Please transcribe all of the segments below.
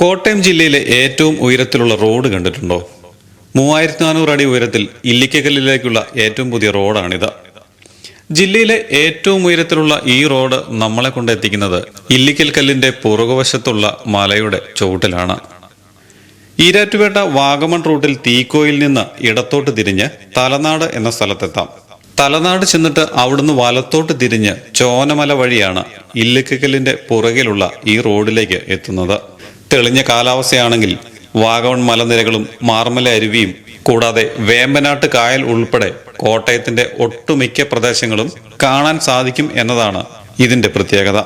കോട്ടയം ജില്ലയിലെ ഏറ്റവും ഉയരത്തിലുള്ള റോഡ് കണ്ടിട്ടുണ്ടോ? 3400 അടി ഉയരത്തിൽ ഇല്ലിക്കക്കല്ലിലേക്കുള്ള ഏറ്റവും പുതിയ റോഡാണിത്. ജില്ലയിലെ ഏറ്റവും ഉയരത്തിലുള്ള ഈ റോഡ് നമ്മളെ കൊണ്ടെത്തിക്കുന്നത് ഇല്ലിക്കൽ കല്ലിന്റെ പുറകുവശത്തുള്ള മലയുടെ ചുവട്ടിലാണ്. ഈരാറ്റുപേട്ട വാഗമൺ റൂട്ടിൽ തീക്കോയിൽ നിന്ന് ഇടത്തോട്ട് തിരിഞ്ഞ് തലനാട് എന്ന സ്ഥലത്തെത്താം. തലനാട് ചെന്നിട്ട് അവിടുന്ന് വലത്തോട്ട് തിരിഞ്ഞ് ചോനമല വഴിയാണ് ഇല്ലിക്കക്കല്ലിന്റെ പുറകിലുള്ള ഈ റോഡിലേക്ക് എത്തുന്നത്. തെളിഞ്ഞ കാലാവസ്ഥയാണെങ്കിൽ വാഗമൺ മലനിരകളും മാർമല അരുവിയും കൂടാതെ വേമ്പനാട്ട് കായൽ ഉൾപ്പെടെ കോട്ടയത്തിന്റെ ഒട്ടുമിക്ക പ്രദേശങ്ങളും കാണാൻ സാധിക്കും എന്നതാണ് ഇതിന്റെ പ്രത്യേകത.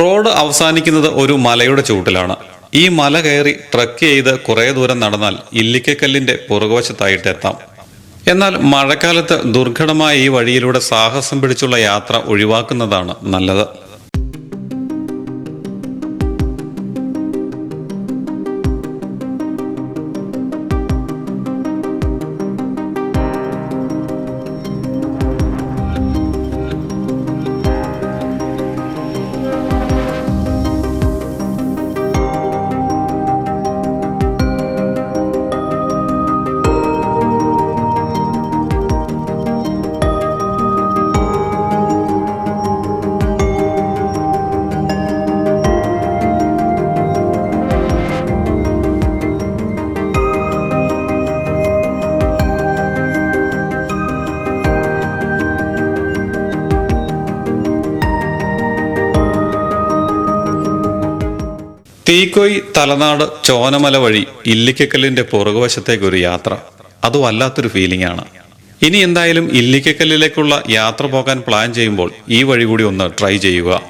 റോഡ് അവസാനിക്കുന്നത് ഒരു മലയുടെ ചുവട്ടിലാണ്. ഈ മല കയറി ട്രക്ക് ചെയ്ത് കുറെ ദൂരം നടന്നാൽ ഇല്ലിക്കക്കല്ലിന്റെ പുറകുവശത്തായിട്ട് എത്താം. എന്നാൽ മഴക്കാലത്ത് ദുർഘടമായ ഈ വഴിയിലൂടെ സാഹസം പിടിച്ചുള്ള യാത്ര ഒഴിവാക്കുന്നതാണ് നല്ലത്. തീക്കോയ് തലനാട് ചോനമല വഴി ഇല്ലിക്കക്കല്ലിന്റെ പുറകുവശത്തേക്ക് ഒരു യാത്ര, അത് വല്ലാത്തൊരു ഫീലിംഗ് ആണ്. ഇനി എന്തായാലും ഇല്ലിക്കക്കല്ലിലേക്കുള്ള യാത്ര പോകാൻ പ്ലാൻ ചെയ്യുമ്പോൾ ഈ വഴി കൂടി ഒന്ന് ട്രൈ ചെയ്യുക.